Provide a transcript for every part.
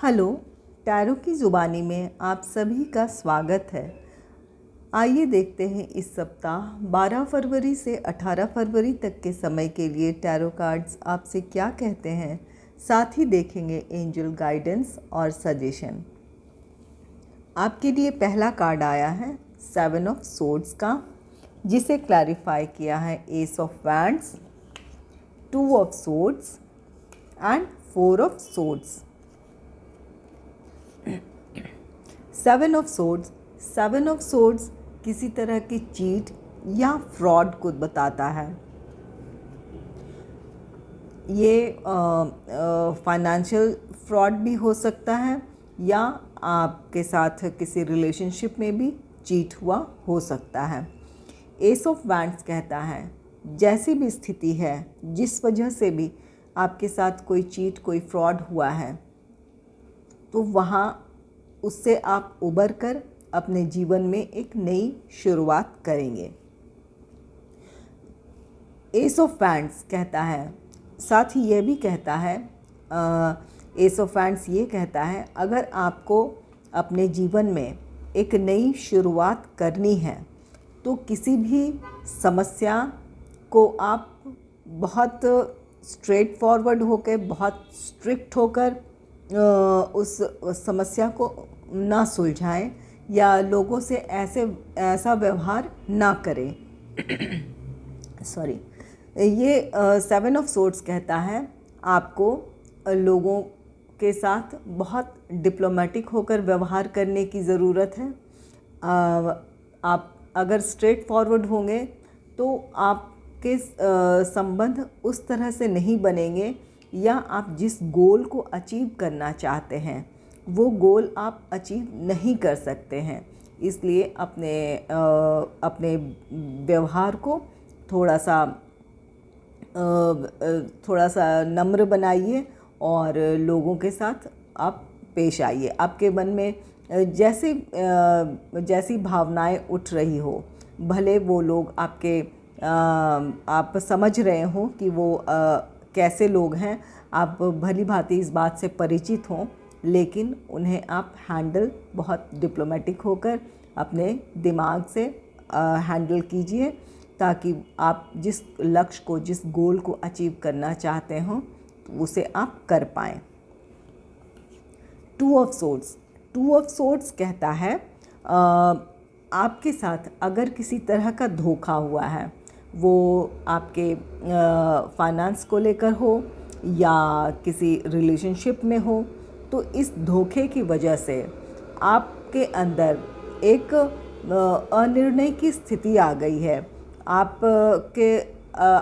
Hello, tarot की ज़ुबानी में आप सभी का स्वागत है। आइए देखते हैं इस सप्ताह 12 फरवरी से 18 फरवरी तक के समय के लिए टैरो कार्ड्स आपसे क्या कहते हैं। साथ ही देखेंगे एंजल गाइडेंस और सजेशन। आपके लिए पहला कार्ड आया है 7 ऑफ सोर्ड्स का, जिसे क्लैरिफाई किया है S of wands, 2 of swords and 4 of swords. 7 of swords किसी तरह की चीट या फ्रॉड को बताता है। ये फाइनेंशियल फ्रॉड भी हो सकता है या आपके साथ किसी रिलेशनशिप में भी चीट हुआ हो सकता है। एस ऑफ वैंड्स कहता है जैसी भी स्थिति है, जिस वजह से भी आपके साथ कोई चीट, कोई फ्रॉड हुआ है, तो वहाँ उससे आप उबर कर अपने जीवन में एक नई शुरुआत करेंगे। एस ऑफ वैंड्स कहता है, साथ ही यह भी कहता है, एस ऑफ वैंड्स ये कहता है अगर आपको अपने जीवन में एक नई शुरुआत करनी है तो किसी भी समस्या को आप बहुत स्ट्रेट फॉरवर्ड होकर, बहुत स्ट्रिक्ट होकर उस समस्या को ना सुलझाएं या लोगों से ऐसा व्यवहार ना करें। सॉरी, ये 7 ऑफ सोर्ड्स कहता है आपको लोगों के साथ बहुत डिप्लोमेटिक होकर व्यवहार करने की ज़रूरत है। आप अगर स्ट्रेट फॉरवर्ड होंगे तो आपके संबंध उस तरह से नहीं बनेंगे, या आप जिस गोल को अचीव करना चाहते हैं वो गोल आप अचीव नहीं कर सकते हैं। इसलिए अपने व्यवहार को थोड़ा सा नम्र बनाइए और लोगों के साथ आप पेश आइए। आपके मन में जैसी भावनाएं उठ रही हो, भले वो लोग आप समझ रहे हो कि वो कैसे लोग हैं, आप भली भांति इस बात से परिचित हों, लेकिन उन्हें आप हैंडल बहुत डिप्लोमेटिक होकर अपने दिमाग से हैंडल कीजिए, ताकि आप जिस लक्ष्य को, जिस गोल को अचीव करना चाहते हो तो उसे आप कर पाएँ। 2 ऑफ सोर्ड्स कहता है आपके साथ अगर किसी तरह का धोखा हुआ है, वो आपके फाइनेंस को लेकर हो या किसी रिलेशनशिप में हो, तो इस धोखे की वजह से आपके अंदर एक अनिर्णय की स्थिति आ गई है।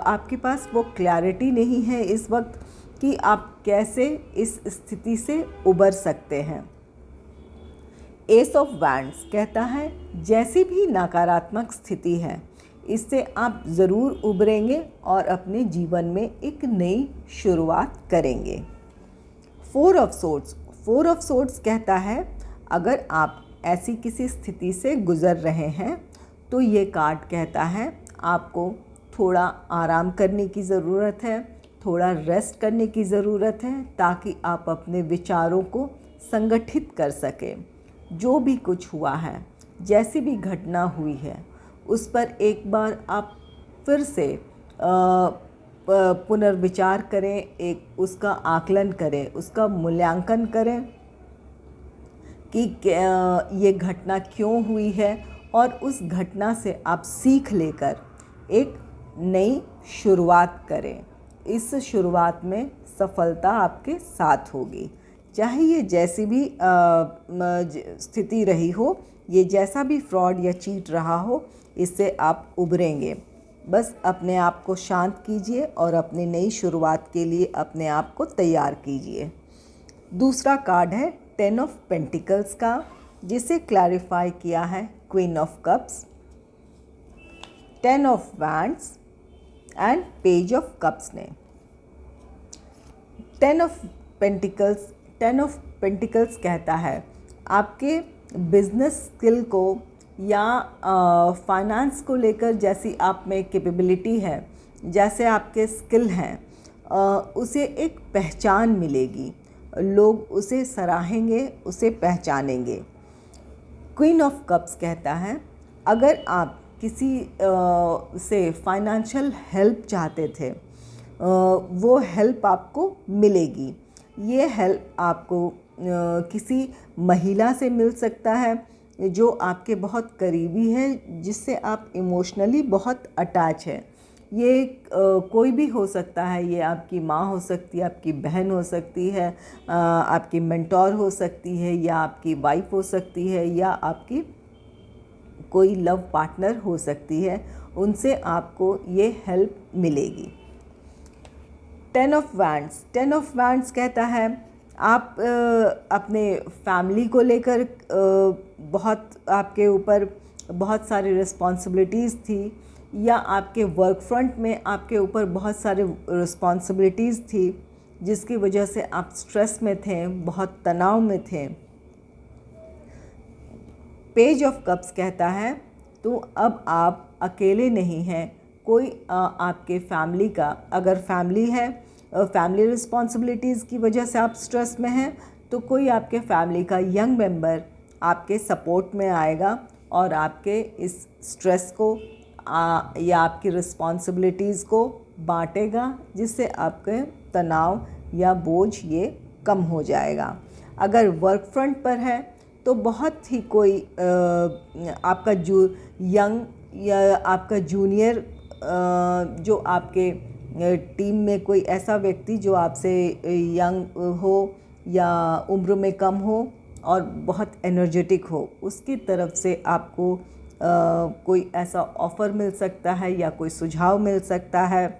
आपके पास वो क्लैरिटी नहीं है इस वक्त कि आप कैसे इस स्थिति से उबर सकते हैं। एस ऑफ वैंड्स कहता है जैसी भी नकारात्मक स्थिति है, इससे आप ज़रूर उबरेंगे और अपने जीवन में एक नई शुरुआत करेंगे। 4 ऑफ सोर्ड्स कहता है अगर आप ऐसी किसी स्थिति से गुज़र रहे हैं तो ये कार्ड कहता है आपको थोड़ा आराम करने की ज़रूरत है, थोड़ा रेस्ट करने की ज़रूरत है, ताकि आप अपने विचारों को संगठित कर सकें। जो भी कुछ हुआ है, जैसी भी घटना हुई है, उस पर एक बार आप फिर से पुनर्विचार करें, उसका आकलन करें, उसका मूल्यांकन करें कि ये घटना क्यों हुई है, और उस घटना से आप सीख लेकर एक नई शुरुआत करें। इस शुरुआत में सफलता आपके साथ होगी, चाहे ये जैसी भी स्थिति रही हो, ये जैसा भी फ्रॉड या चीट रहा हो, इससे आप उभरेंगे। बस अपने आप को शांत कीजिए और अपनी नई शुरुआत के लिए अपने आप को तैयार कीजिए। दूसरा कार्ड है 10 ऑफ पेंटिकल्स का, जिसे क्लैरिफाई किया है queen of cups, 10 of wands and page of cups ने। 10 ऑफ पेंटिकल्स कहता है आपके बिजनेस स्किल को या फाइनेंस को लेकर जैसी आप में कैपेबिलिटी है, जैसे आपके स्किल हैं, उसे एक पहचान मिलेगी। लोग उसे सराहेंगे, उसे पहचानेंगे। क्वीन ऑफ कप्स कहता है अगर आप किसी से फाइनेंशियल हेल्प चाहते थे, वो हेल्प आपको मिलेगी। ये हेल्प आपको किसी महिला से मिल सकता है जो आपके बहुत करीबी है, जिससे आप इमोशनली बहुत अटैच है। ये कोई भी हो सकता है, ये आपकी माँ हो सकती है, आपकी बहन हो सकती है, आपकी मेंटोर हो सकती है, या आपकी वाइफ हो सकती है, या आपकी कोई लव पार्टनर हो सकती है। उनसे आपको ये हेल्प मिलेगी। 10 ऑफ वैंड्स। 10 ऑफ वैंड्स कहता है आप अपने फैमिली को लेकर बहुत आपके ऊपर बहुत सारी रिस्पॉन्सिबिलिटीज़ थी, या आपके वर्क फ्रंट में आपके ऊपर बहुत सारे रिस्पॉन्सिबिलिटीज़ थी, जिसकी वजह से आप स्ट्रेस में थे, बहुत तनाव में थे। पेज ऑफ कप्स कहता है तो अब आप अकेले नहीं हैं। कोई आपके फैमिली का, अगर फैमिली है, फैमिली रिस्पॉन्सिबिलिटीज़ की वजह से आप स्ट्रेस में हैं, तो कोई आपके फैमिली का यंग मेंबर आपके सपोर्ट में आएगा और आपके इस स्ट्रेस को या आपकी रिस्पॉन्सिबिलिटीज़ को बांटेगा, जिससे आपके तनाव या बोझ ये कम हो जाएगा। अगर वर्क फ्रंट पर है तो बहुत ही कोई आपका यंग या आपका जूनियर, जो आपके टीम में कोई ऐसा व्यक्ति जो आपसे यंग हो या उम्र में कम हो और बहुत एनर्जेटिक हो, उसकी तरफ से आपको कोई ऐसा ऑफ़र मिल सकता है या कोई सुझाव मिल सकता है,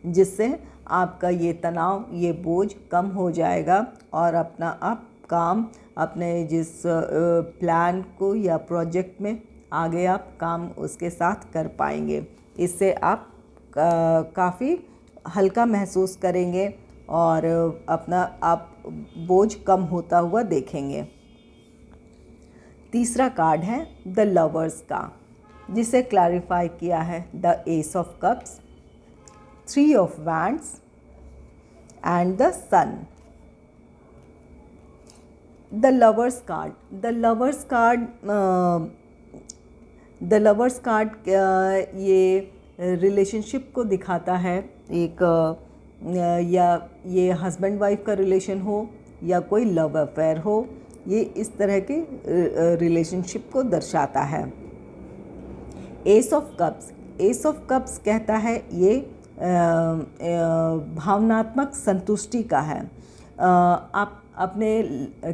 जिससे आपका ये तनाव, ये बोझ कम हो जाएगा और अपना आप काम, अपने जिस प्लान को या प्रोजेक्ट में आगे आप काम उसके साथ कर पाएंगे। इससे आप काफ़ी हल्का महसूस करेंगे और अपना आप बोझ कम होता हुआ देखेंगे। तीसरा कार्ड है द लवर्स का, जिसे क्लैरिफाई किया है the ace of cups, 3 of wands and the sun. The lovers card. The lovers card ये रिलेशनशिप को दिखाता है। एक या ये हस्बैंड वाइफ का रिलेशन हो या कोई लव अफेयर हो, ये इस तरह के रिलेशनशिप को दर्शाता है। एस ऑफ कप्स कहता है ये भावनात्मक संतुष्टि का है। आप अपने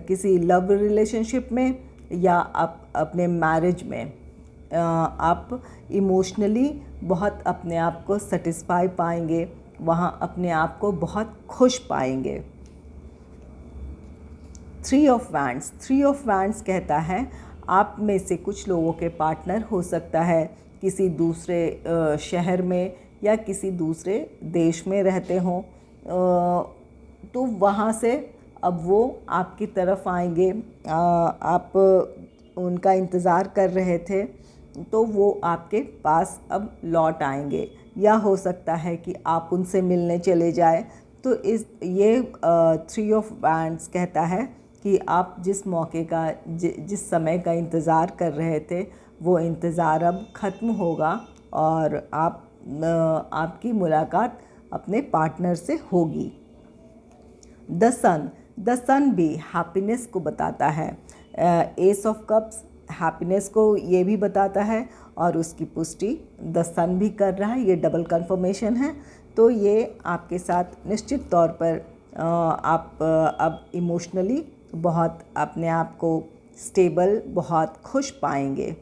किसी लव रिलेशनशिप में या आप अपने मैरिज में आप इमोशनली बहुत अपने आप को सेटिस्फाई पाएंगे, वहाँ अपने आप को बहुत खुश पाएंगे। 3 ऑफ वैंड्स कहता है आप में से कुछ लोगों के पार्टनर हो सकता है किसी दूसरे शहर में या किसी दूसरे देश में रहते हों, तो वहाँ से अब वो आपकी तरफ आएंगे। आप उनका इंतज़ार कर रहे थे, तो वो आपके पास अब लौट आएंगे, या हो सकता है कि आप उनसे मिलने चले जाए। तो ये 3 ऑफ वैंड्स कहता है कि आप जिस मौके का, जिस समय का इंतज़ार कर रहे थे, वो इंतज़ार अब ख़त्म होगा और आपकी मुलाकात अपने पार्टनर से होगी। द सन भी हैप्पीनेस को बताता है। एस ऑफ कप्स हैप्पीनेस को ये भी बताता है और उसकी पुष्टि द सन भी कर रहा है। ये डबल कंफर्मेशन है। तो ये आपके साथ निश्चित तौर पर आप अब इमोशनली बहुत अपने आप को स्टेबल, बहुत खुश पाएंगे।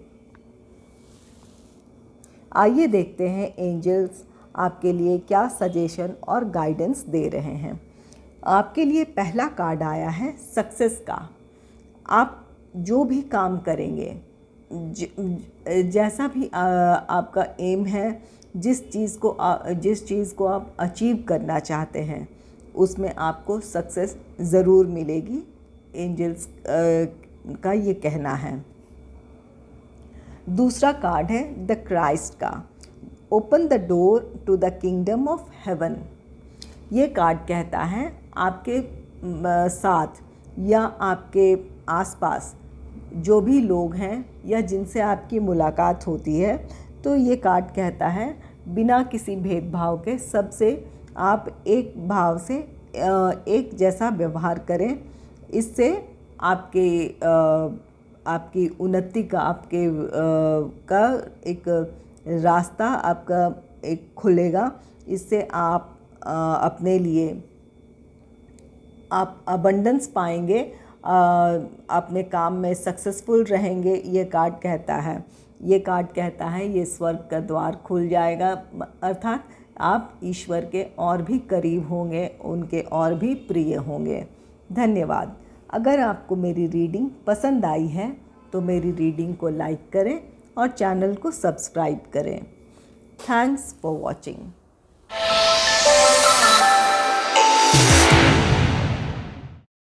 आइए देखते हैं एंजल्स आपके लिए क्या सजेशन और गाइडेंस दे रहे हैं। आपके लिए पहला कार्ड आया है सक्सेस का। आप जो भी काम करेंगे, जैसा भी आपका एम है, जिस चीज़ को आप अचीव करना चाहते हैं, उसमें आपको सक्सेस ज़रूर मिलेगी, एंजल्स का ये कहना है। दूसरा कार्ड है द क्राइस्ट का। Open the door to the kingdom of heaven. ये कार्ड कहता है आपके साथ या आपके आसपास जो भी लोग हैं या जिनसे आपकी मुलाकात होती है, तो ये कार्ड कहता है बिना किसी भेदभाव के सबसे आप एक भाव से एक जैसा व्यवहार करें। इससे आपकी उन्नति का का एक रास्ता आपका एक खुलेगा। इससे आप अपने लिए आप अबंडेंस पाएंगे, अपने काम में सक्सेसफुल रहेंगे। ये कार्ड कहता है, ये कार्ड कहता है ये स्वर्ग का द्वार खुल जाएगा, अर्थात आप ईश्वर के और भी करीब होंगे, उनके और भी प्रिय होंगे। धन्यवाद। अगर आपको मेरी रीडिंग पसंद आई है तो मेरी रीडिंग को लाइक करें और चैनल को सब्सक्राइब करें। Thanks for watching.